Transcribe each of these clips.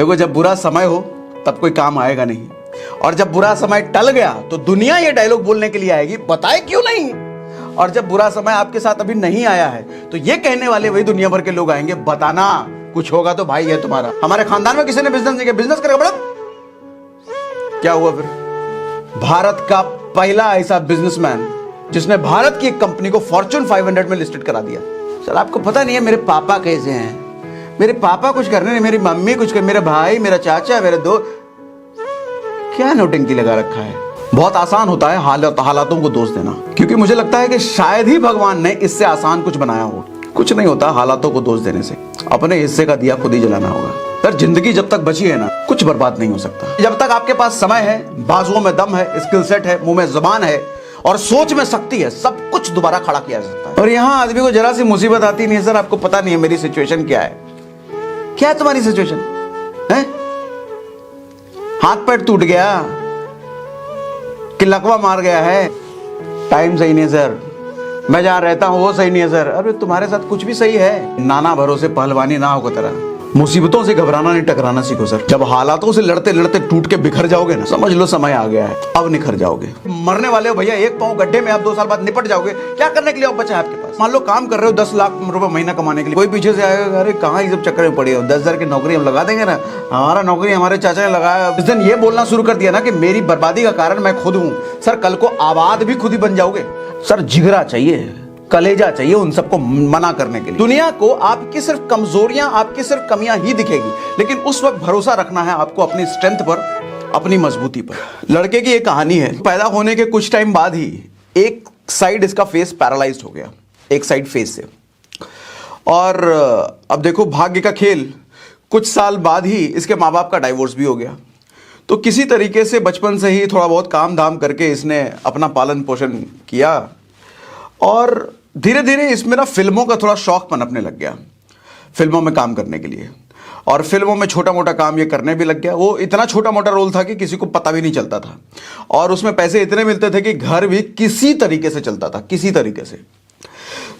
देखो, जब बुरा समय हो तब कोई काम आएगा नहीं, और जब बुरा समय टल गया तो दुनिया ये डायलॉग बोलने के लिए आएगी, बताए क्यों नहीं। और जब बुरा समय आपके साथ अभी नहीं आया है तो ये कहने वाले वही दुनिया भर के लोग आएंगे, बताना कुछ होगा तो भाई है तुम्हारा। हमारे खानदान में किसी ने बिजनेस नहीं किया, बिजनेस करेगा बड़ा क्या हुआ फिर? भारत का पहला ऐसा बिजनेसमैन जिसने भारत की एक कंपनी को फॉर्च्यून 500 में लिस्टेड करा दिया। सर आपको पता नहीं है मेरे पापा कैसे हैं? मेरे पापा कुछ करने नहीं, मेरी मम्मी कुछ कर, मेरे भाई, मेरा चाचा, मेरे दोस्त, क्या नोटंकी लगा रखा है। बहुत आसान होता है हालातों को दोष देना, क्योंकि मुझे लगता है कि शायद ही भगवान ने इससे आसान कुछ बनाया हो। कुछ नहीं होता हालातों को दोष देने से, अपने हिस्से का दिया खुद ही जलाना होगा। सर जिंदगी जब तक बची है ना, कुछ बर्बाद नहीं हो सकता। जब तक आपके पास समय है, बाजुओं में दम है, स्किल सेट है, मुंह में जुबान है और सोच में शक्ति है, सब कुछ दोबारा खड़ा किया जा सकता है। और यहाँ आदमी को जरा सी मुसीबत आती नहीं है। सर आपको पता नहीं है मेरी सिचुएशन क्या है। क्या है तुम्हारी सिचुएशन है? हाथ पैर टूट गया कि लकवा मार गया है, टाइम सही नहीं है सर, मैं जहां रहता हूं वो सही नहीं है सर। अरे तुम्हारे साथ कुछ भी सही है। नाना भरोसे पहलवानी ना हो तरह। मुसीबतों से घबराना नहीं, टकराना सीखो सर। जब हालातों से लड़ते लड़ते टूट के बिखर जाओगे ना, समझ लो समय आ गया है, अब निखर जाओगे। मरने वाले हो भैया, एक पांव गड्ढे में, आप 2 साल बाद निपट जाओगे। क्या करने के लिए बचा है आपके पास? मान लो काम कर रहे हो 10 लाख रुपए महीना कमाने के लिए, कोई पीछे से आएगा, अरे कहाँ ये सब चक्कर में पड़े हो, 10,000 की नौकरी हम लगा देंगे ना, हमारा नौकरी हमारे चाचा ने लगाया। इस दिन ये बोलना शुरू कर दिया ना कि मेरी बर्बादी का कारण मैं खुद हूं, सर कल को आबाद भी खुद ही बन जाओगे। सर जिगरा चाहिए, कलेजा चाहिए उन सबको मना करने के लिए। दुनिया को आपकी सिर्फ कमजोरियां, आपकी सिर्फ कमियां ही दिखेगी, लेकिन उस वक्त भरोसा रखना है आपको अपनी स्ट्रेंथ पर, अपनी मजबूती पर। लड़के की एक कहानी है, पैदा होने के कुछ टाइम बाद ही एक साइड इसका फेस पैरालाइज्ड हो गया, एक साइड फेस से। और अब देखो भाग्य का खेल, कुछ साल बाद ही इसके माँ बाप का डाइवोर्स भी हो गया। तो किसी तरीके से बचपन से ही थोड़ा बहुत काम धाम करके इसने अपना पालन पोषण किया, और धीरे धीरे इसमें ना फिल्मों का थोड़ा शौक पनपने लग गया, फिल्मों में काम करने के लिए। और फिल्मों में छोटा मोटा काम ये करने भी लग गया। वो इतना छोटा मोटा रोल था कि किसी को पता भी नहीं चलता था, और उसमें पैसे इतने मिलते थे कि घर भी किसी तरीके से चलता था, किसी तरीके से।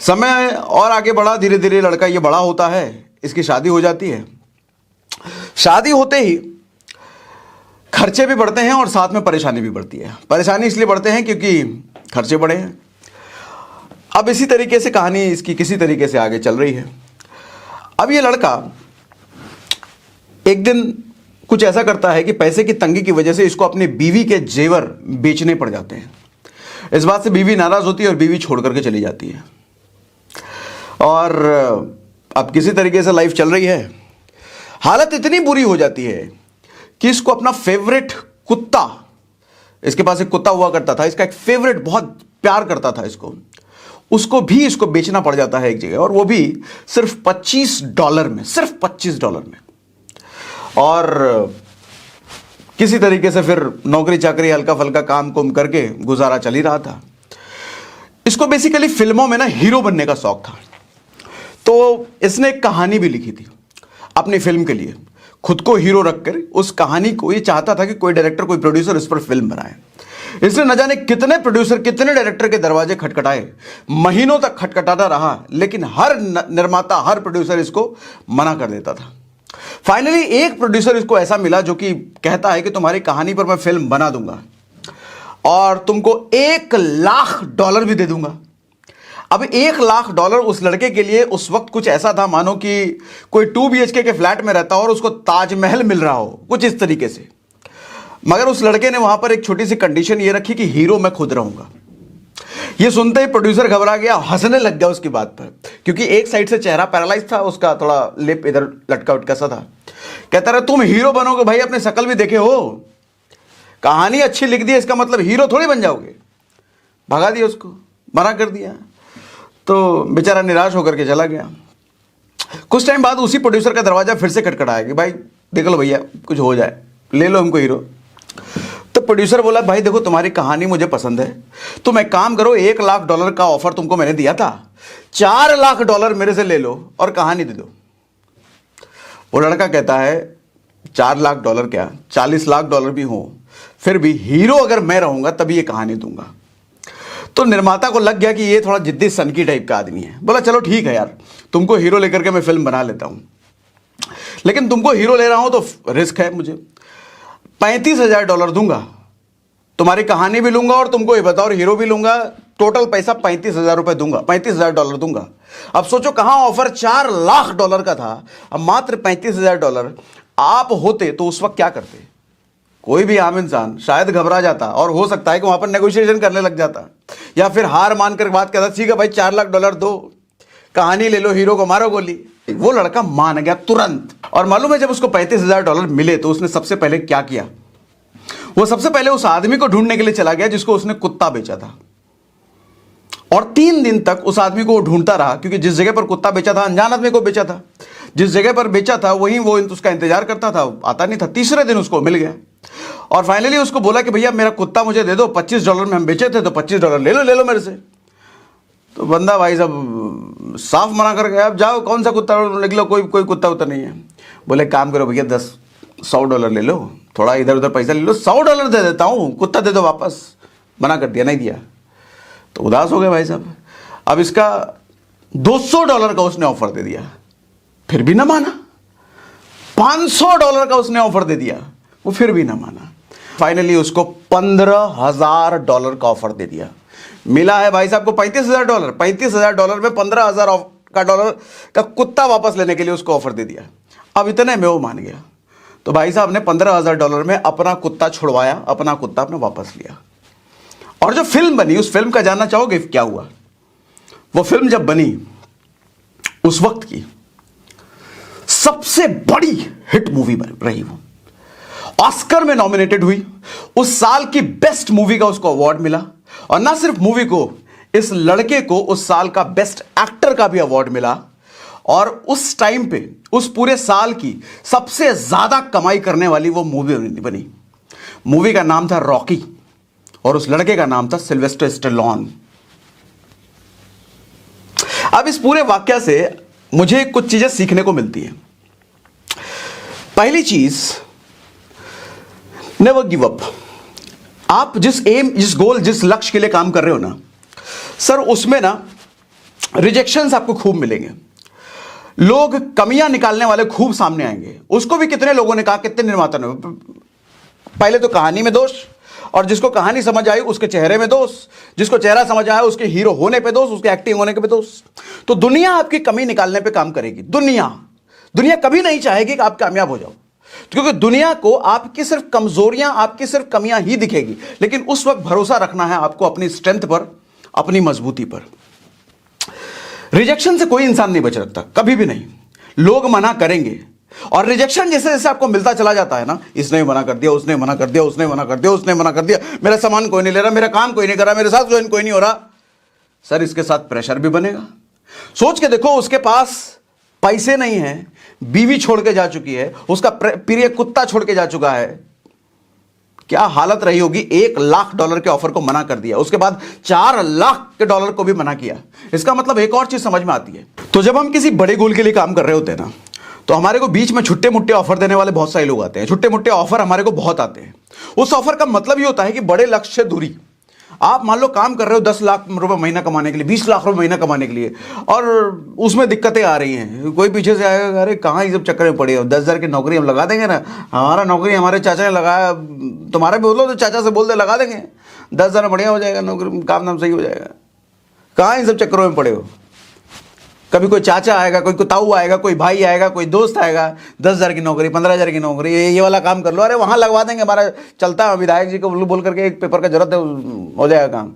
समय और आगे बढ़ा, धीरे धीरे लड़का ये बड़ा होता है, इसकी शादी हो जाती है। शादी होते ही खर्चे भी बढ़ते हैं और साथ में परेशानी भी बढ़ती है। परेशानी इसलिए बढ़ते हैं क्योंकि खर्चे बढ़े हैं। अब इसी तरीके से कहानी इसकी किसी तरीके से आगे चल रही है। अब ये लड़का एक दिन कुछ ऐसा करता है कि पैसे की तंगी की वजह से इसको अपनी बीवी के जेवर बेचने पड़ जाते हैं। इस बात से बीवी नाराज होती है और बीवी छोड़ करके चली जाती है। और अब किसी तरीके से लाइफ चल रही है। हालत इतनी बुरी हो जाती है कि इसको अपना फेवरेट कुत्ता, इसके पास एक कुत्ता हुआ करता था, इसका एक फेवरेट, बहुत प्यार करता था इसको, उसको भी इसको बेचना पड़ जाता है एक जगह, और वो भी सिर्फ $25 में, सिर्फ $25 में। और किसी तरीके से फिर नौकरी चाकरी हल्का फल्का काम कुम करके गुजारा चल ही रहा था। इसको बेसिकली फिल्मों में ना हीरो बनने का शौक था। तो इसने एक कहानी भी लिखी थी अपनी फिल्म के लिए, खुद को हीरो रखकर। उस कहानी को ये चाहता था कि कोई डायरेक्टर, कोई प्रोड्यूसर इस पर फिल्म बनाए। इसने न जाने कितने प्रोड्यूसर, कितने डायरेक्टर के दरवाजे खटखटाए, महीनों तक खटखटाता रहा, लेकिन हर निर्माता, हर प्रोड्यूसर इसको मना कर देता था। फाइनली एक प्रोड्यूसर इसको ऐसा मिला जो कि कहता है कि तुम्हारी कहानी पर मैं फिल्म बना दूंगा और तुमको $1,00,000 भी दे दूंगा। अब $1,00,000 उस लड़के के लिए उस वक्त कुछ ऐसा था मानो कि कोई 2 BHK के फ्लैट में रहता हो और उसको ताजमहल मिल रहा हो, कुछ इस तरीके से। मगर उस लड़के ने वहां पर एक छोटी सी कंडीशन ये रखी कि हीरो मैं खुद रहूंगा। ये सुनते ही प्रोड्यूसर घबरा गया, हंसने लग गया उसकी बात पर, क्योंकि एक साइड से चेहरा पैरालाइज था उसका, थोड़ा लिप इधर लटका उटका सा था। कहता रहा तुम हीरो बनोगे भाई, अपने शकल भी देखे हो, कहानी अच्छी लिख दी, इसका मतलब हीरो थोड़ी बन जाओगे। भगा दिया उसको, मना कर दिया। तो बेचारा निराश होकर के चला गया। कुछ टाइम बाद उसी प्रोड्यूसर का दरवाजा फिर से खटखटाया कि भाई देख लो भैया, कुछ हो जाए, ले लो हमको हीरो। तो प्रोड्यूसर बोला भाई देखो तुम्हारी कहानी मुझे पसंद है, तुम एक काम करो, $1,00,000 का ऑफर तुमको मैंने दिया था, $4,00,000 मेरे से ले लो और कहानी दे दो। वो लड़का कहता है $4,00,000 क्या, $40,00,000 भी हो, फिर भी हीरो अगर मैं रहूंगा तभी ये कहानी दूंगा। तो निर्माता को लग गया कि ये थोड़ा जिद्दी सनकी टाइप का आदमी है। बोला चलो ठीक है यार, तुमको हीरो लेकर के मैं फिल्म बना लेता हूं। लेकिन तुमको हीरो ले रहा हूं तो रिस्क है मुझे। $35,000 दूंगा, तुम्हारी कहानी भी लूंगा और तुमको ये बताओ हीरो भी लूंगा। टोटल पैसा $35,000 दूंगा, $35,000 दूंगा। अब सोचो कहां ऑफर $4 लाख का था, अब मात्र $35,000। आप होते तो उस वक्त क्या करते? कोई भी आम इंसान शायद घबरा जाता और हो सकता है कि वहां पर नेगोशिएशन करने लग जाता, या फिर हार मानकर बात करता, ठीक है भाई $4 लाख दो, कहानी ले लो, हीरो को मारो गोली। वो लड़का मान गया तुरंत। और मालूम है जब उसको $35,000 मिले तो उसने सबसे पहले क्या किया? वो सबसे पहले उस आदमी को ढूंढने के लिए चला गया जिसको उसने कुत्ता बेचा था, और 3 दिन तक उस आदमी को वो ढूंढता रहा, क्योंकि जिस जगह पर कुत्ता बेचा था अनजान आदमी को बेचा था, जिस जगह पर बेचा था वहीं वो उसका इंतजार करता था, आता नहीं था। तीसरे दिन उसको मिल गया और फाइनली उसको बोला कि भैया मेरा कुत्ता मुझे दे दो, $25 में हम बेचे थे, तो $25 ले लो मेरे से। तो बंदा भाई साहब साफ मना कर गया, अब जाओ कौन सा कुत्ता निकलो, कोई कुत्ता उतना नहीं है। बोले काम करो भैया $100 ले लो, थोड़ा इधर उधर पैसा ले लो, $100 दे देता हूँ, कुत्ता दे दो वापस। मना कर दिया, नहीं दिया। तो उदास हो गए भाई साहब। अब इसका $200 का उसने ऑफर दे दिया, फिर भी ना माना। $500 का उसने ऑफर दे दिया, वो फिर भी ना माना। फाइनली उसको $15,000 का ऑफर दे दिया। मिला है भाई साहब को $35,000। $35,000 में $15,000 का कुत्ता वापस लेने के लिए उसको ऑफर दे दिया। अब इतने में वो मान गया। तो भाई साहब ने $15,000 में अपना कुत्ता छुड़वाया, अपना कुत्ता अपने वापस लिया। और जो फिल्म बनी, उस फिल्म का जानना चाहोगे क्या हुआ? वो फिल्म जब बनी उस वक्त की सबसे बड़ी हिट मूवी रही। वो ऑस्कर में नॉमिनेटेड हुई, उस साल की बेस्ट मूवी का उसको अवार्ड मिला। और ना सिर्फ मूवी को, इस लड़के को उस साल का बेस्ट एक्टर का भी अवार्ड मिला। और उस टाइम पे उस पूरे साल की सबसे ज्यादा कमाई करने वाली वो मूवी बनी। मूवी का नाम था रॉकी और उस लड़के का नाम था सिल्वेस्टर स्टेलोन। अब इस पूरे वाक्य से मुझे कुछ चीजें सीखने को मिलती हैं। पहली चीज, नेवर गिव अप। आप जिस एम, जिस गोल, जिस लक्ष्य के लिए काम कर रहे हो ना सर, उसमें ना रिजेक्शंस आपको खूब मिलेंगे, लोग कमियां निकालने वाले खूब सामने आएंगे। उसको भी कितने लोगों ने कहा, कितने निर्माता ने, पहले तो कहानी में दोष, और जिसको कहानी समझ आई उसके चेहरे में दोष, जिसको चेहरा समझ आया उसके हीरो होने पे दोष, उसके एक्टिंग होने के पे दोष। तो दुनिया आपकी कमी निकालने पे काम करेगी। दुनिया कभी नहीं चाहेगी कि आप कामयाब हो जाओ, क्योंकि दुनिया को आपकी सिर्फ कमजोरियां, आपकी सिर्फ कमियां ही दिखेगी। लेकिन उस वक्त भरोसा रखना है आपको अपनी स्ट्रेंथ पर, अपनी मजबूती पर। रिजेक्शन से कोई इंसान नहीं बच सकता, कभी भी नहीं। लोग मना करेंगे, और रिजेक्शन जैसे जैसे आपको मिलता चला जाता है ना, इसने मना कर दिया, उसने मना कर दिया, उसने मना कर दिया, उसने मना कर दिया, मेरा सामान कोई नहीं ले रहा, मेरा काम कोई नहीं कर रहा, मेरे साथ ज्वाइन कोई नहीं हो रहा, सर इसके साथ प्रेशर भी बनेगा। सोच के देखो, उसके पास पैसे नहीं है, बीवी छोड़ के जा चुकी है, उसका प्रिय कुत्ता छोड़ के जा चुका है, क्या हालत रही होगी। $1 लाख के ऑफर को मना कर दिया, उसके बाद $4 लाख को भी मना किया। इसका मतलब एक और चीज समझ में आती है। तो जब हम किसी बड़े गोल के लिए काम कर रहे होते हैं ना, तो हमारे को बीच में छुट्टे मुट्टे ऑफर देने वाले बहुत सारे लोग आते हैं। छुट्टे मुट्टे ऑफर हमारे को बहुत आते हैं। उस ऑफर का मतलब ये होता है कि बड़े लक्ष्य से दूरी। आप मान लो काम कर रहे हो $10 लाख महीना कमाने के लिए, $20 लाख महीना कमाने के लिए, और उसमें दिक्कतें आ रही हैं। कोई पीछे से आएगा, अरे कहाँ ये सब चक्कर में पड़े हो, 10,000 की नौकरी हम लगा देंगे ना, हमारा नौकरी हमारे चाचा ने लगाया, तुम्हारे भी बोलो तो चाचा से बोल दे लगा देंगे, 10,000 बढ़िया हो जाएगा, नौकरी काम नाम सही हो जाएगा। कहाँ इन सब चक्करों में पड़े हो? कभी कोई चाचा आएगा, कोई ताऊ आएगा, कोई भाई आएगा, कोई दोस्त आएगा, 10,000 की नौकरी, 15,000 की नौकरी, ये वाला काम कर लो, अरे वहां लगवा देंगे, हमारा चलता है, विधायक जी को बोल करके एक पेपर का जरूरत है, हो जाएगा काम।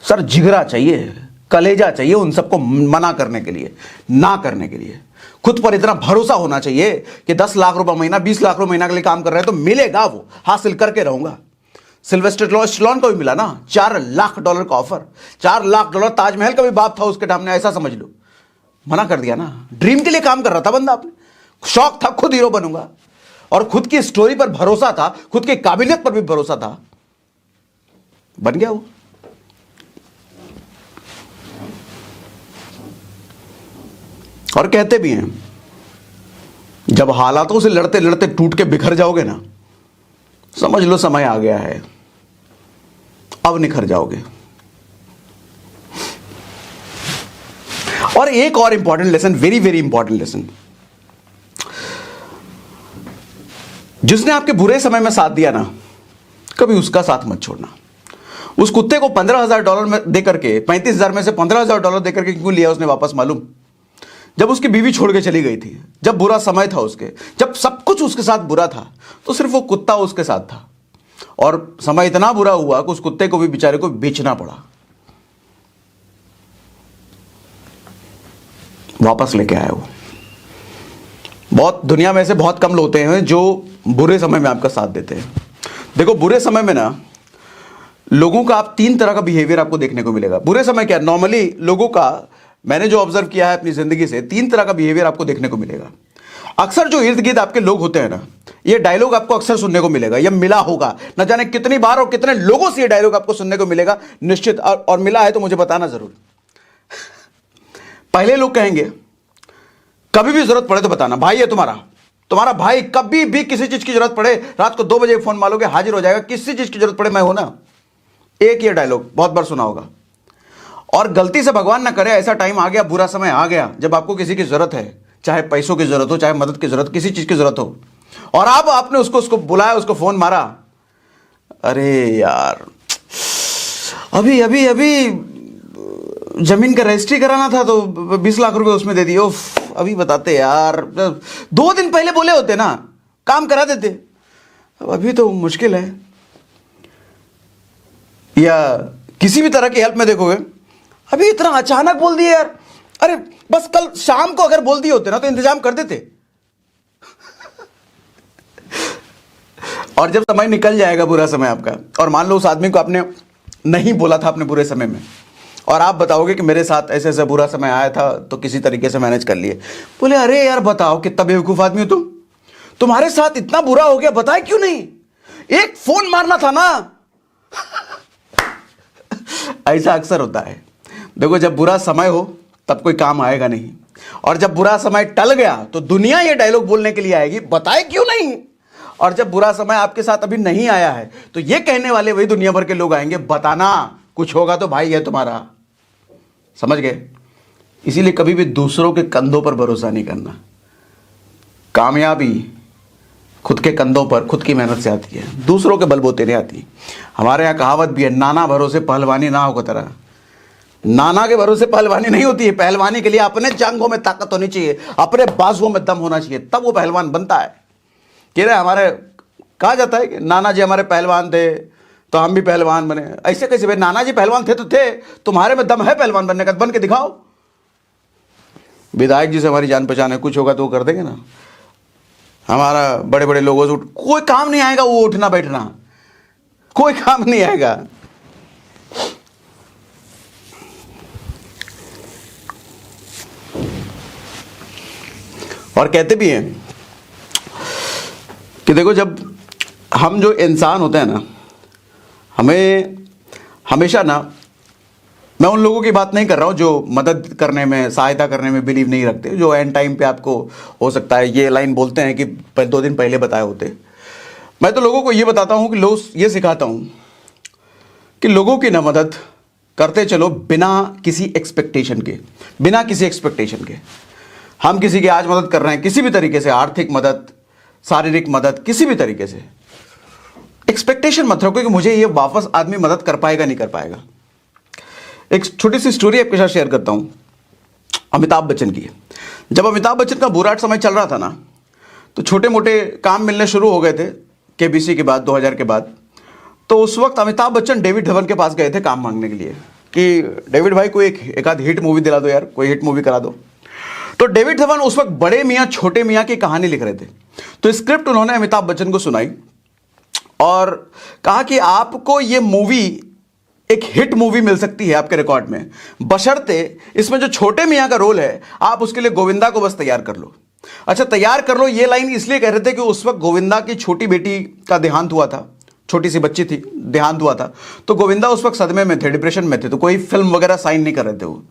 सर जिगरा चाहिए, कलेजा चाहिए उन सबको मना करने के लिए, ना करने के लिए। खुद पर इतना भरोसा होना चाहिए कि $10 लाख महीना, $20 लाख महीना के लिए काम कर रहे हैं तो मिलेगा, वो हासिल करके रहूंगा। सिल्वेस्टर स्टेलोन को भी मिला ना $4 लाख का ऑफर। $4 लाख, ताजमहल का भी बाप था उसके सामने, ऐसा समझ लो। मना कर दिया ना। ड्रीम के लिए काम कर रहा था बंदा, अपने शौक था खुद हीरो बनूंगा, और खुद की स्टोरी पर भरोसा था, खुद की काबिलियत पर भी भरोसा था, बन गया वो। और कहते भी हैं जब हालातों से लड़ते लड़ते टूट के बिखर जाओगे ना, समझ लो समय आ गया है, अब निखर जाओगे। और एक और important lesson, very very important lesson, जिसने आपके बुरे समय में साथ दिया ना, कभी उसका साथ मत छोड़ना। उस कुत्ते को $15,000 में दे करके, 35,000 में से $15,000 दे करके क्यों लिया उसने वापस मालूम? जब उसकी बीवी छोड़ के चली गई थी, जब बुरा समय था उसके, जब सब कुछ उसके साथ बुरा था, तो सिर्फ वो कुत्ता उसके साथ था। और समय इतना बुरा हुआ कि उस कुत्ते को भी बेचारे को बेचना पड़ा। वापस लेके आया वो। बहुत दुनिया में ऐसे बहुत कम लोग होते हैं जो बुरे समय में आपका साथ देते हैं। देखो, बुरे समय में ना लोगों का आप 3 तरह का बिहेवियर आपको देखने को मिलेगा। बुरे समय क्या, नॉर्मली लोगों का, मैंने जो ऑब्जर्व किया है अपनी जिंदगी से, 3 तरह का बिहेवियर आपको देखने को मिलेगा। अक्सर जो इर्द गिर्द आपके लोग होते हैं ना, ये डायलॉग आपको अक्सर सुनने को मिलेगा, यह मिला होगा, न जाने कितनी बार और कितने लोगों से ये डायलॉग आपको सुनने को मिलेगा निश्चित। और मिला है तो मुझे बताना जरूर। पहले लोग कहेंगे, कभी भी जरूरत पड़े तो बताना, भाई है तुम्हारा भाई, कभी भी किसी चीज की जरूरत पड़े, रात को 2 बजे फोन मारोगे हाजिर हो जाएगा, किसी चीज की जरूरत पड़े मैं हूं ना। एक ये डायलॉग बहुत बार सुना होगा। और गलती से भगवान ना करे ऐसा टाइम आ गया, बुरा समय आ गया, जब आपको किसी की जरूरत है, चाहे पैसों की जरूरत हो, चाहे मदद की जरूरत, किसी चीज की जरूरत हो, और आपने उसको बुलाया, उसको फोन मारा, अरे यार अभी अभी अभी जमीन का रजिस्ट्री कराना था तो 20 लाख रुपए उसमें दे दिए, अभी बताते यार, 2 दिन पहले बोले होते ना, काम करा देते, अभी तो मुश्किल है। या किसी भी तरह की हेल्प में देखोगे, अभी इतना अचानक बोल दिए यार, अरे बस कल शाम को अगर बोल दिए होते ना तो इंतजाम कर देते। और जब समय निकल जाएगा, बुरा समय आपका, और मान लो उस आदमी को आपने नहीं बोला था अपने बुरे समय में, और आप बताओगे कि मेरे साथ ऐसे ऐसा बुरा समय आया था तो किसी तरीके से मैनेज कर लिए, बोले अरे यार बताओ कितना बेवकूफ आदमी हो तुम, तुम्हारे साथ इतना बुरा हो गया, बताए क्यों नहीं, एक फोन मारना था ना। ऐसा अक्सर होता है। देखो, जब बुरा समय हो तब कोई काम आएगा नहीं, और जब बुरा समय टल गया तो दुनिया ये डायलॉग बोलने के लिए आएगी, बताए क्यों नहीं। और जब बुरा समय आपके साथ अभी नहीं आया है तो ये कहने वाले वही दुनिया भर के लोग आएंगे, बताना कुछ होगा तो भाई है तुम्हारा। समझ गए? इसीलिए कभी भी दूसरों के कंधों पर भरोसा नहीं करना। कामयाबी खुद के कंधों पर, खुद की मेहनत से आती है, दूसरों के बलबूते नहीं आती। हमारे यहाँ कहावत भी है, नाना भरोसे पहलवानी ना हो तरह। नाना के भरोसे पहलवानी नहीं होती है। पहलवानी के लिए अपने जांघों में ताकत होनी चाहिए, अपने बाजुओं में दम होना चाहिए, तब वो पहलवान बनता है। कह रहे हमारे कहा जाता है कि नाना जी हमारे पहलवान थे तो हम भी पहलवान बने। ऐसे कैसे भाई, नाना जी पहलवान थे तो थे, तुम्हारे में दम है पहलवान बनने का, बन के दिखाओ। विधायक जी से हमारी जान पहचान है, कुछ होगा तो वो कर देंगे ना। हमारा बड़े बड़े लोगों से कोई काम नहीं आएगा, वो उठना बैठना कोई काम नहीं आएगा। और कहते भी हैं कि देखो, जब हम जो इंसान होते हैं ना, हमें हमेशा ना, मैं उन लोगों की बात नहीं कर रहा हूं जो मदद करने में, सहायता करने में बिलीव नहीं रखते, जो एंड टाइम पे आपको हो सकता है ये लाइन बोलते हैं कि 2 दिन पहले बताए होते। मैं तो लोगों को ये बताता हूं कि लोग ये सिखाता हूं कि लोगों की ना मदद करते चलो बिना किसी एक्सपेक्टेशन के, बिना किसी एक्सपेक्टेशन के। हम किसी की आज मदद कर रहे हैं किसी भी तरीके से, आर्थिक मदद, शारीरिक मदद, किसी भी तरीके से, एक्सपेक्टेशन मत रखो कि मुझे ये वापस आदमी मदद कर पाएगा नहीं कर पाएगा। एक छोटी सी स्टोरी आपके साथ शेयर करता हूं, अमिताभ बच्चन की। जब अमिताभ बच्चन का बुरा समय चल रहा था ना, तो छोटे मोटे काम मिलने शुरू हो गए थे केबीसी के बाद, 2000 के बाद। तो उस वक्त अमिताभ बच्चन डेविड धवन के पास गए थे काम मांगने के लिए कि डेविड भाई को एक आध हिट मूवी दिला दो यार, कोई हिट मूवी करा दो। तो डेविड धवन उस वक्त बड़े मियाँ छोटे मियाँ की कहानी लिख रहे थे। तो स्क्रिप्ट उन्होंने अमिताभ बच्चन को सुनाई और कहा कि आपको ये मूवी एक हिट मूवी मिल सकती है आपके रिकॉर्ड में, बशर्ते इसमें जो छोटे मियाँ का रोल है आप उसके लिए गोविंदा को बस तैयार कर लो। अच्छा, तैयार कर लो ये लाइन इसलिए कह रहे थे कि उस वक्त गोविंदा की छोटी बेटी का देहांत हुआ था, छोटी सी बच्ची थी, देहांत हुआ था। तो गोविंदा उस वक्त सदमे में थे, डिप्रेशन में थे, तो कोई फिल्म वगैरह साइन नहीं कर रहे थे वो।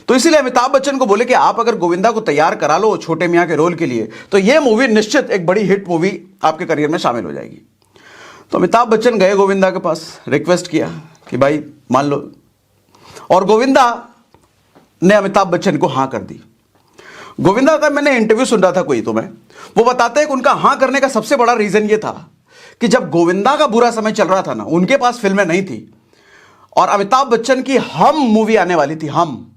तो इसीलिए अमिताभ बच्चन को बोले कि आप अगर गोविंदा को तैयार करा लो छोटे मियाँ के रोल के लिए, तो ये मूवी निश्चित एक बड़ी हिट मूवी आपके करियर में शामिल हो जाएगी। तो अमिताभ बच्चन गए गोविंदा के पास, रिक्वेस्ट किया कि भाई मान लो, और गोविंदा ने अमिताभ बच्चन को हाँ कर दी। गोविंदा का मैंने इंटरव्यू सुन रहा था कोई, तो मैं वो बताते हैं कि उनका हाँ करने का सबसे बड़ा रीजन ये था कि जब गोविंदा का बुरा समय चल रहा था ना, उनके पास फिल्में नहीं थी और अमिताभ बच्चन की हम मूवी आने वाली थी, हम।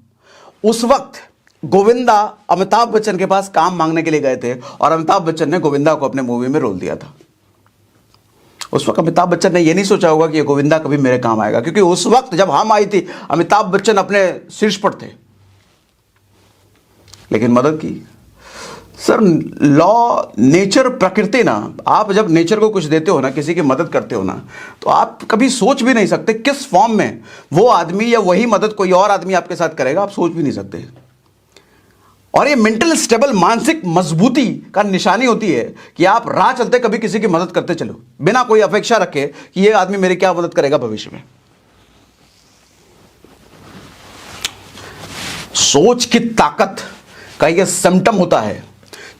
उस वक्त गोविंदा अमिताभ बच्चन के पास काम मांगने के लिए गए थे और अमिताभ बच्चन ने गोविंदा को अपने मूवी में रोल दिया था। उस वक्त अमिताभ बच्चन ने यह नहीं सोचा होगा कि ये गोविंदा कभी मेरे काम आएगा, क्योंकि उस वक्त जब हम आई थी अमिताभ बच्चन अपने शीर्ष पर थे, लेकिन मदद की। सर लॉ, नेचर, प्रकृति ना, आप जब नेचर को कुछ देते हो ना, किसी की मदद करते हो ना, तो आप कभी सोच भी नहीं सकते किस फॉर्म में वो आदमी या वही मदद कोई और आदमी आपके साथ करेगा, आप सोच भी नहीं सकते। और ये मेंटल स्टेबल, मानसिक मजबूती का निशानी होती है कि आप राह चलते कभी किसी की मदद करते चलो, बिना कोई अपेक्षा रखे कि ये आदमी मेरी क्या मदद करेगा भविष्य में। सोच की ताकत का यह सिम्टम होता है,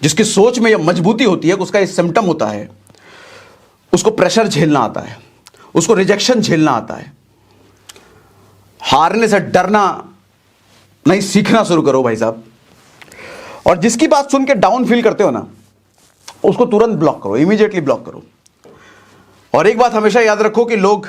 जिसकी सोच में यह मजबूती होती है, उसका यह सिम्टम होता है, उसको प्रेशर झेलना आता है, उसको रिजेक्शन झेलना आता है। हारने से डरना नहीं, सीखना शुरू करो भाई साहब। और जिसकी बात सुन के डाउन फील करते हो ना, उसको तुरंत ब्लॉक करो, इमीडिएटली ब्लॉक करो। और एक बात हमेशा याद रखो कि लोग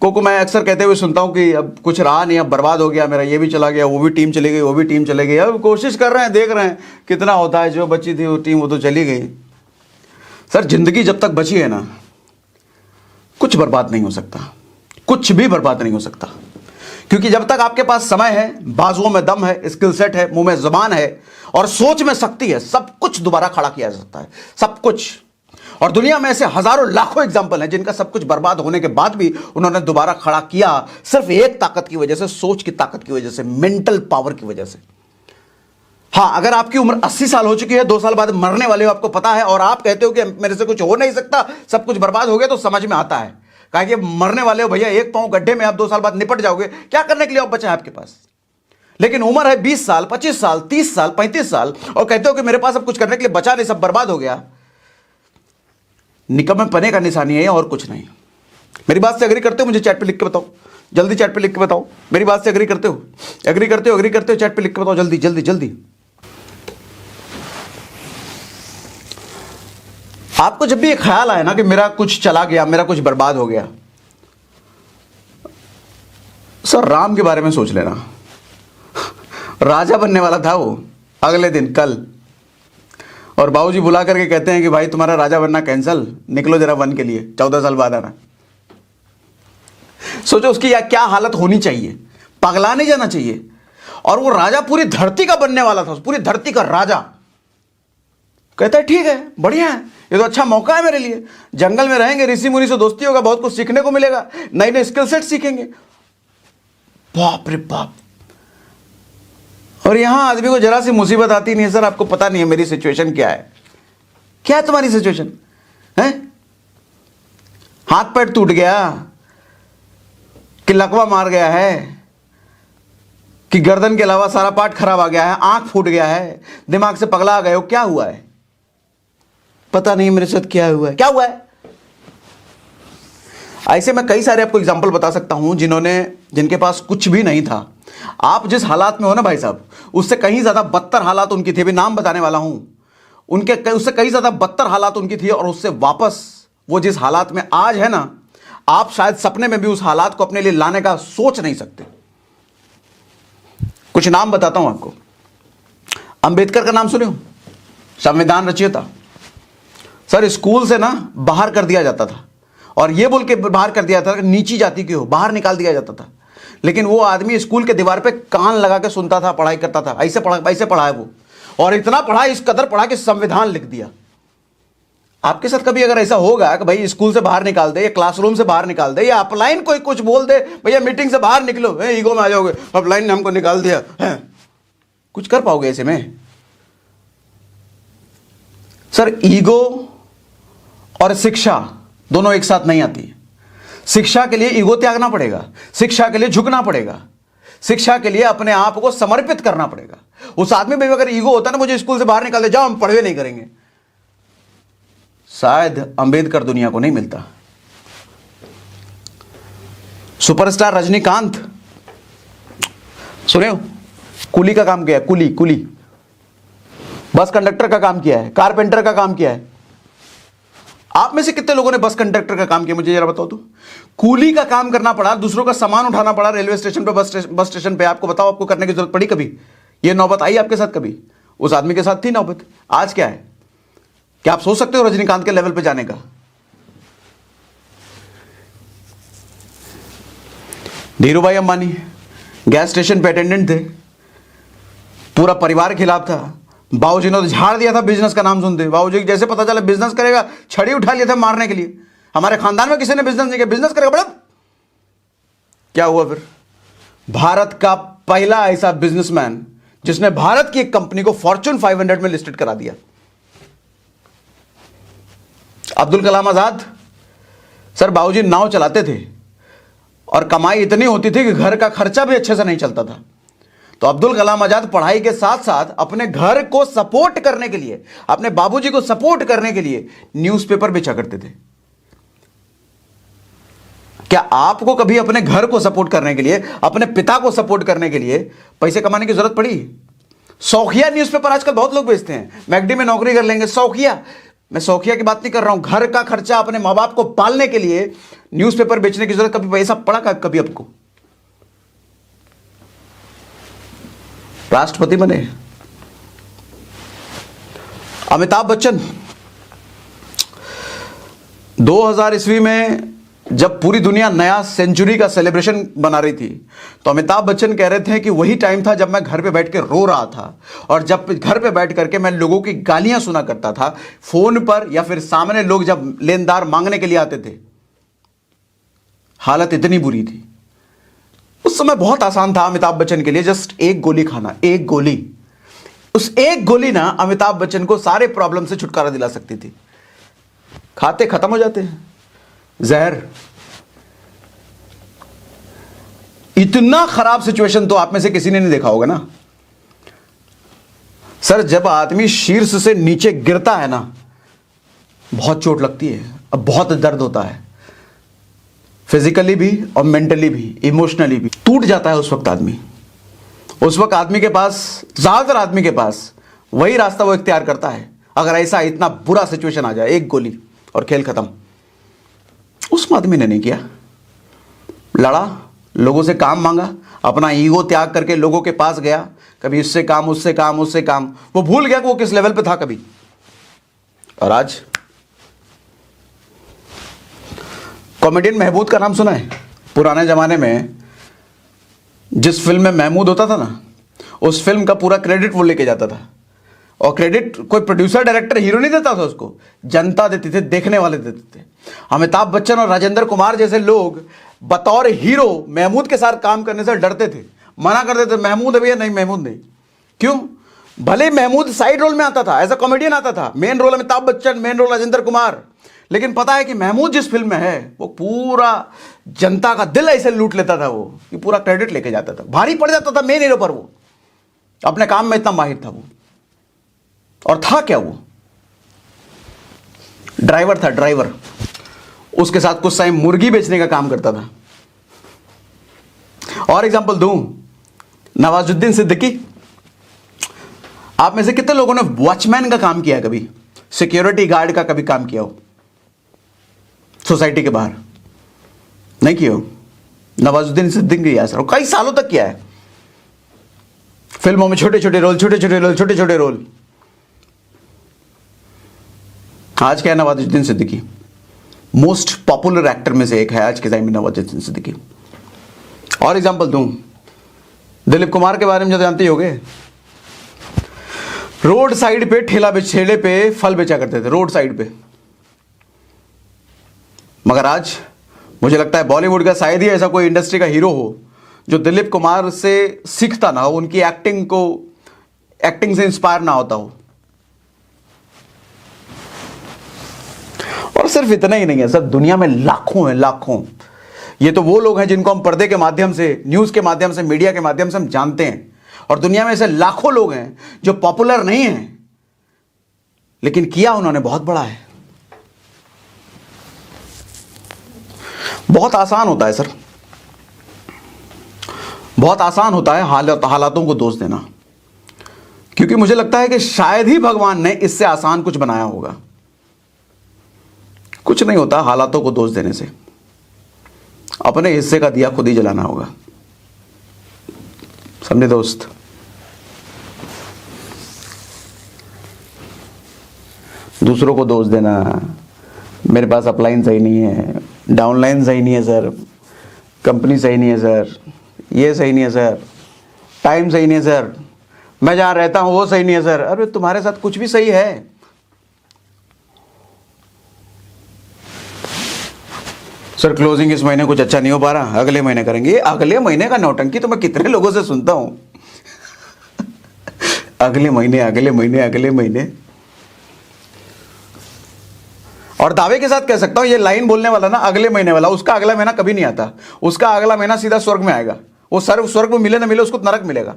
को मैं अक्सर कहते हुए सुनता हूं कि अब कुछ रहा नहीं, अब बर्बाद हो गया मेरा, ये भी चला गया, वो भी टीम चली गई, वो भी टीम चली गई, अब कोशिश कर रहे हैं, देख रहे हैं कितना होता है, जो बची थी वो टीम वो तो चली गई। सर जिंदगी जब तक बची है ना, कुछ बर्बाद नहीं हो सकता, कुछ भी बर्बाद नहीं हो सकता, क्योंकि जब तक आपके पास समय है, बाजुओं में दम है, स्किल सेट है, मुंह में जुबान है और सोच में शक्ति है, सब कुछ दोबारा खड़ा किया जा सकता है, सब कुछ। और दुनिया में ऐसे हजारों लाखों एग्जाम्पल हैं जिनका सब कुछ बर्बाद होने के बाद भी उन्होंने दोबारा खड़ा किया, सिर्फ एक ताकत की वजह से, सोच की ताकत की वजह से, मेंटल पावर की वजह से। हां, अगर आपकी उम्र 80 साल हो चुकी है, 2 साल बाद मरने वाले हो, आपको पता है, और आप कहते हो कि मेरे से कुछ हो नहीं सकता, सब कुछ बर्बाद हो गया, तो समझ में आता है कि मरने वाले हो भैया, एक पांव गड्ढे में आप 2 साल बाद निपट जाओगे, क्या करने के लिए आप बचा है आपके पास। लेकिन उम्र है 20 साल, 25 साल, 30 साल, 35 साल, और कहते हो कि मेरे पास अब कुछ करने के लिए बचा नहीं, सब बर्बाद हो गया। निकम्मेपने का निशानी है और कुछ नहीं। मेरी बात से एग्री करते हो? मुझे चैट पे लिख के बताओ, जल्दी चैट पे लिख के बताओ। मेरी बात से एग्री करते हो? एग्री करते हो? एग्री करते हो? चैट पे लिख के बताओ, जल्दी जल्दी जल्दी। आपको जब भी ये ख्याल आए ना कि मेरा कुछ चला गया, मेरा कुछ बर्बाद हो गया, सर राम के बारे में सोच लेना। राजा बनने वाला था वो अगले दिन, कल, और बाबूजी बुला करके कहते हैं कि भाई तुम्हारा राजा बनना कैंसल, निकलो जरा वन के लिए, 14 साल बाद आना। सोचो उसकी क्या हालत होनी चाहिए, पगला नहीं जाना चाहिए। और वो राजा पूरी धरती का बनने वाला था, पूरी धरती का राजा। कहता है ठीक है, बढ़िया है, ये तो अच्छा मौका है मेरे लिए, जंगल में रहेंगे, ऋषि मुनि से दोस्ती होगा, बहुत कुछ सीखने को मिलेगा, नए नए स्किल सेट सीखेंगे। बाप रे बाप। और यहां आदमी को जरा सी मुसीबत आती नहीं है, सर आपको पता नहीं है मेरी सिचुएशन क्या है। क्या है तुम्हारी सिचुएशन है? हाथ पैर टूट गया, कि लकवा मार गया है, कि गर्दन के अलावा सारा पार्ट खराब आ गया है, आंख फूट गया है, दिमाग से पगला आ गए हो, क्या हुआ है? पता नहीं मेरे साथ क्या हुआ है, क्या हुआ है? ऐसे मैं कई सारे आपको एग्जांपल बता सकता हूं जिनके पास कुछ भी नहीं था। आप जिस हालात में हो ना भाई साहब, उससे कहीं ज्यादा बदतर हालात उनकी थी, अभी नाम बताने वाला हूं, उससे कहीं ज्यादा बदतर हालात उनकी थी, और उससे वापस वो जिस हालात में आज है ना, आप शायद सपने में भी उस हालात को अपने लिए लाने का सोच नहीं सकते। कुछ नाम बताता हूं आपको। अंबेडकर का नाम सुने हो? संविधान रचयिता। सर स्कूल से ना बाहर कर दिया जाता था, और ये बोल के बाहर कर दिया था कि नीची जाति की हो, बाहर निकाल दिया जाता था। लेकिन वो आदमी स्कूल के दीवार पे कान लगा के सुनता था, पढ़ाई करता था, ऐसे पढ़ा है वो, और इतना पढ़ा, इस कदर पढ़ा कि संविधान लिख दिया। आपके साथ कभी अगर ऐसा होगा कि भाई स्कूल से बाहर निकाल दे, या क्लासरूम से बाहर निकाल दे, या अपलाइन कोई कुछ बोल दे, भैया मीटिंग से बाहर निकलो, ईगो में आ जाओगे, अपलाइन ने हमको निकाल दिया है, कुछ कर पाओगे ऐसे में? सर ईगो और शिक्षा दोनों एक साथ नहीं आती। शिक्षा के लिए ईगो त्यागना पड़ेगा, शिक्षा के लिए झुकना पड़ेगा, शिक्षा के लिए अपने आप को समर्पित करना पड़ेगा। उस आदमी में अगर ईगो होता ना, मुझे स्कूल से बाहर निकाल दे, जाओ हम पढ़वे नहीं करेंगे, शायद अंबेडकर दुनिया को नहीं मिलता। सुपरस्टार रजनीकांत सुने हो? कुली का काम किया, कुली बस कंडक्टर का काम किया है, कारपेंटर का काम किया है। आप में से कितने लोगों ने बस कंडक्टर का काम किया, मुझे जरा बताओ तो। कूली का काम करना पड़ा, दूसरों का सामान उठाना पड़ा रेलवे स्टेशन पे, बस स्टेशन पे। आपको बताओ, आपको करने की जरूरत पड़ी कभी? ये नौबत आई आपके साथ कभी? उस आदमी के साथ थी नौबत। आज क्या है? क्या आप सोच सकते हो रजनीकांत के लेवल पे जाने का? धीरू भाई अंबानी गैस स्टेशन पे अटेंडेंट थे, पूरा परिवार के खिलाफ था। बाबूजी ने तो झाड़ दिया था बिजनेस का नाम सुनते। बाबूजी जैसे पता चला बिजनेस करेगा, छड़ी उठा लिया था मारने के लिए। हमारे खानदान में किसी ने बिजनेस नहीं किया, बिजनेस करेगा बड़ा। क्या हुआ फिर? भारत का पहला ऐसा बिजनेसमैन जिसने भारत की एक कंपनी को फॉर्च्यून 500 में लिस्टेड करा दिया, अब्दुल कलाम आजाद। सर बाबूजी नाव चलाते थे और कमाई इतनी होती थी कि घर का खर्चा भी अच्छे से नहीं चलता था। तो अब्दुल कलाम आजाद पढ़ाई के साथ साथ अपने घर को सपोर्ट करने के लिए, अपने बाबूजी को सपोर्ट करने के लिए न्यूज़पेपर बेचा करते थे। क्या आपको कभी अपने घर को सपोर्ट करने के लिए, अपने पिता को सपोर्ट करने के लिए पैसे कमाने की जरूरत पड़ी? शौकिया न्यूज़पेपर आजकल बहुत लोग बेचते हैं, मैकडी में नौकरी कर लेंगे, शौकिया। मैं शौकिया की बात नहीं कर रहा हूं, घर का खर्चा, अपने मां बाप को पालने के लिए न्यूज़पेपर बेचने की जरूरत कभी पैसा पड़ा कभी आपको? राष्ट्रपति बने अमिताभ बच्चन। 2000 ईस्वी में जब पूरी दुनिया नया सेंचुरी का सेलिब्रेशन बना रही थी, तो अमिताभ बच्चन कह रहे थे कि वही टाइम था जब मैं घर पे बैठ के रो रहा था, और जब घर पे बैठ करके मैं लोगों की गालियां सुना करता था फोन पर, या फिर सामने लोग जब लेनदार मांगने के लिए आते थे। हालत इतनी बुरी थी उस समय। बहुत आसान था अमिताभ बच्चन के लिए जस्ट एक गोली खाना, एक गोली। उस एक गोली ना अमिताभ बच्चन को सारे प्रॉब्लम से छुटकारा दिला सकती थी। खाते खत्म हो जाते हैं। जहर। इतना खराब सिचुएशन तो आप में से किसी ने नहीं देखा होगा ना सर। जब आदमी शीर्ष से नीचे गिरता है ना, बहुत चोट लगती है, अब बहुत दर्द होता है, फिजिकली भी और मेंटली भी, इमोशनली भी। टूट जाता है उस वक्त आदमी। उस वक्त आदमी के पास, ज्यादातर आदमी के पास वही रास्ता वो इख्तियार करता है, अगर ऐसा इतना बुरा सिचुएशन आ जाए, एक गोली और खेल खत्म। उस आदमी ने नहीं किया, लड़ा, लोगों से काम मांगा, अपना ईगो त्याग करके लोगों के पास गया, कभी इससे काम, उससे काम, उससे काम। वो भूल गया कि वो किस लेवल पे था कभी। और आज कॉमेडियन महमूद का नाम सुना है? पुराने जमाने में जिस फिल्म में महमूद होता था ना, उस फिल्म का पूरा क्रेडिट वो लेके जाता था। और क्रेडिट कोई प्रोड्यूसर, डायरेक्टर, हीरो नहीं देता था उसको, जनता देती थी, देखने वाले देते थे। अमिताभ बच्चन और राजेंद्र कुमार जैसे लोग बतौर हीरो महमूद के साथ काम करने से डरते थे, मना करते थे, महमूद है भैया, नहीं महमूद नहीं। क्यों? भले महमूद साइड रोल में आता था, एज अ कॉमेडियन आता था, main role Amitabh Bachchan, main role Rajendra Kumar, लेकिन पता है कि महमूद जिस फिल्म में है वो पूरा जनता का दिल ऐसे लूट लेता था वो, कि पूरा क्रेडिट लेके जाता था, भारी पड़ जाता था मेन हीरो पर। वो अपने काम में इतना माहिर था वो। और था क्या वो? ड्राइवर था, ड्राइवर। उसके साथ कुछ टाइम मुर्गी बेचने का काम करता था। और एग्जांपल दूं, नवाजुद्दीन सिद्दीकी। आप में से कितने लोगों ने वॉचमैन का काम किया, कभी सिक्योरिटी गार्ड का कभी काम किया हो सोसाइटी के बाहर? नहीं किया हो? नवाजुद्दीन सिद्दीकी किया सर, कई सालों तक किया है। फिल्मों में छोटे छोटे रोल, छोटे छोटे रोल, छोटे छोटे रोल। आज क्या है Nawazuddin Siddiqui? Most popular actor में से एक है आज के टाइम में नवाजुद्दीन सिद्दीकी। और एग्जांपल दूं, दिलीप कुमार के बारे में जो जानते ही होंगे, रोड साइड पे ठेले पे फल बेचा करते थे, रोड साइड पे। मगर आज मुझे लगता है बॉलीवुड का शायद ही ऐसा कोई इंडस्ट्री का हीरो हो जो दिलीप कुमार से सीखता ना हो, उनकी एक्टिंग से इंस्पायर ना होता हो। और सिर्फ इतना ही नहीं है सर, दुनिया में लाखों हैं, लाखों। ये तो वो लोग हैं जिनको हम पर्दे के माध्यम से, न्यूज के माध्यम से, मीडिया के माध्यम से हम जानते हैं। और दुनिया में ऐसे लाखों लोग हैं जो पॉपुलर नहीं हैं, लेकिन किया उन्होंने बहुत बड़ा है। बहुत आसान होता है सर, बहुत आसान होता है हालातों को दोष देना। क्योंकि मुझे लगता है कि शायद ही भगवान ने इससे आसान कुछ बनाया होगा। कुछ नहीं होता हालातों को दोष देने से, अपने हिस्से का दिया खुद ही जलाना होगा। समझे दोस्त? दूसरों को दोष देना, मेरे पास अपलाइन सही नहीं है, डाउनलाइन सही नहीं है सर, कंपनी सही नहीं है सर, ये सही नहीं है सर, टाइम सही नहीं है सर, मैं जहां रहता हूं वो सही नहीं है सर। अरे तुम्हारे साथ कुछ भी सही है। सर क्लोजिंग इस महीने कुछ अच्छा नहीं हो पा रहा, अगले महीने करेंगे। अगले महीने का नौटंकी तो मैं कितने लोगों से सुनता हूं। अगले महीने, अगले महीने, अगले महीने। और दावे के साथ कह सकता हूं, ये लाइन बोलने वाला ना, अगले महीने वाला, उसका अगला महीना कभी नहीं आता। उसका अगला महीना सीधा स्वर्ग में आएगा। वो स्वर्ग में मिले ना मिले, उसको नरक मिलेगा।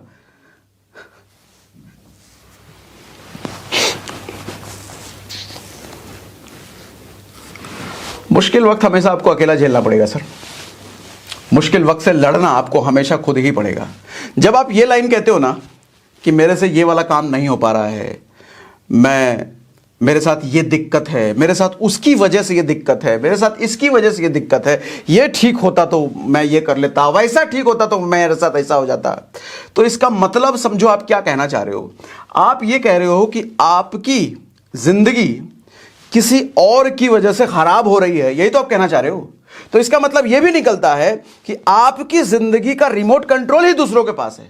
मुश्किल वक्त हमेशा आपको अकेला झेलना पड़ेगा सर। मुश्किल वक्त से लड़ना आपको हमेशा खुद ही पड़ेगा। जब आप ये लाइन कहते हो ना कि मेरे से ये वाला काम नहीं हो पा रहा है, मेरे साथ ये दिक्कत है, मेरे साथ उसकी वजह से ये दिक्कत है, मेरे साथ इसकी वजह से ये दिक्कत है, ये ठीक होता तो मैं ये कर लेता, वैसा ठीक होता तो मेरे साथ ऐसा हो जाता। तो इसका मतलब समझो आप क्या कहना चाह रहे हो। आप ये कह रहे हो कि आपकी जिंदगी किसी और की वजह से खराब हो रही है, यही तो आप कहना चाह रहे हो। तो इसका मतलब यह भी निकलता है कि आपकी जिंदगी का रिमोट कंट्रोल ही दूसरों के पास है,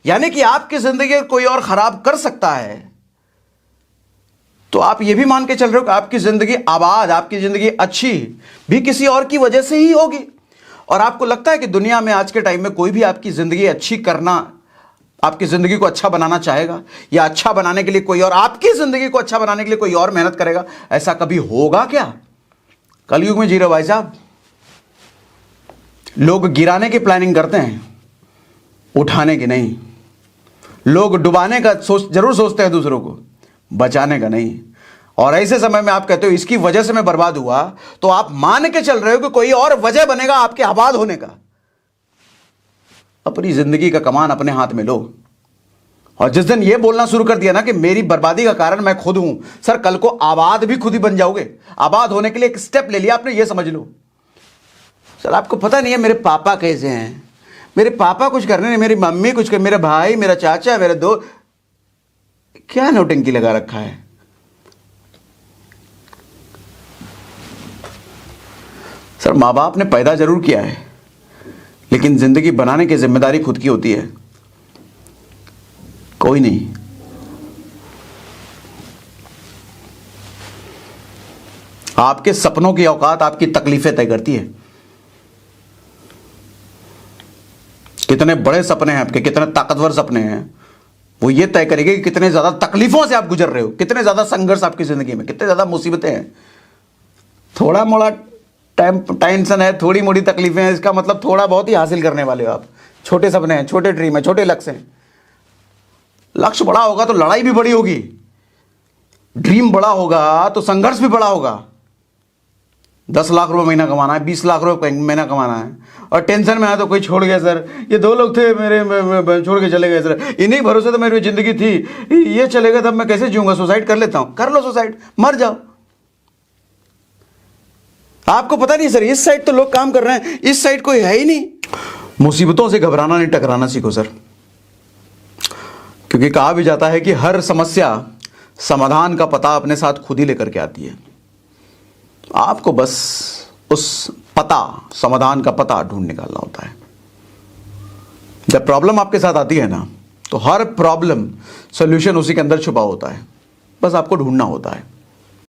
यानी कि आपकी जिंदगी कोई और खराब कर सकता है। तो आप ये भी मान के चल रहे हो कि आपकी जिंदगी आबाद, आपकी जिंदगी अच्छी भी किसी और की वजह से ही होगी। और आपको लगता है कि दुनिया में आज के टाइम में कोई भी आपकी जिंदगी अच्छी करना, आपकी जिंदगी को अच्छा बनाना चाहेगा, या अच्छा बनाने के लिए कोई और, आपकी जिंदगी को अच्छा बनाने के लिए कोई और मेहनत करेगा? ऐसा कभी होगा क्या? कलयुग में जी रहे हो भाई साहब। लोग गिराने की प्लानिंग करते हैं, उठाने की नहीं। लोग डुबाने का जरूर सोचते हैं, दूसरों को बचाने का नहीं। और ऐसे समय में आप कहते हो इसकी वजह से मैं बर्बाद हुआ, तो आप मान के चल रहे हो कि कोई और वजह बनेगा आपके आबाद होने का। अपनी जिंदगी का कमान अपने हाथ में लो। और जिस दिन यह बोलना शुरू कर दिया ना कि मेरी बर्बादी का कारण मैं खुद हूं, सर कल को आबाद भी खुद ही बन जाओगे। आबाद होने के लिए एक स्टेप ले लिया आपने, यह समझ लो। सर आपको पता नहीं है मेरे पापा कैसे हैं, मेरे पापा कुछ करने नहीं, मेरी मम्मी कुछ कर, मेरे भाई, मेरा चाचा, मेरे दो, क्या नौटंकी लगा रखा है। सर मां बाप ने पैदा जरूर किया है, लेकिन जिंदगी बनाने की जिम्मेदारी खुद की होती है, कोई नहीं। आपके सपनों की औकात आपकी तकलीफें तय करती है। कितने बड़े सपने हैं आपके, कितने ताकतवर सपने हैं, वो ये तय करेगी कि कितने ज्यादा तकलीफों से आप गुजर रहे हो, कितने ज्यादा संघर्ष आपकी जिंदगी में, कितने ज्यादा मुसीबतें हैं। थोड़ा मोड़ा टेंशन है, थोड़ी मोड़ी तकलीफें हैं, इसका मतलब थोड़ा बहुत ही हासिल करने वाले हो आप। छोटे सपने हैं, छोटे ड्रीम है, छोटे लक्ष्य हैं। लक्ष्य बड़ा होगा तो लड़ाई भी बड़ी होगी, ड्रीम बड़ा होगा तो संघर्ष भी बड़ा होगा। 10 लाख रुपए महीना कमाना है, 20 लाख रुपए महीना कमाना है, और टेंशन में आया तो कोई छोड़ गया सर, ये 2 लोग थे मेरे छोड़ के चले गए सर, इन्हीं भरोसे तो मेरी जिंदगी थी, ये चले गए तब मैं कैसे जीऊंगा, सुसाइड कर लेता हूं। कर लो सुसाइड, मर जाओ। आपको पता नहीं सर इस साइड तो लोग काम कर रहे हैं, इस साइड कोई है ही नहीं। मुसीबतों से घबराना नहीं, टकराना सीखो सर। क्योंकि कहा भी जाता है कि हर समस्या समाधान का पता अपने साथ खुद ही लेकर के आती है। आपको बस उस पता, समाधान का पता ढूंढ निकालना होता है। जब प्रॉब्लम आपके साथ आती है ना, तो हर प्रॉब्लम सॉल्यूशन उसी के अंदर छुपा होता है, बस आपको ढूंढना होता है।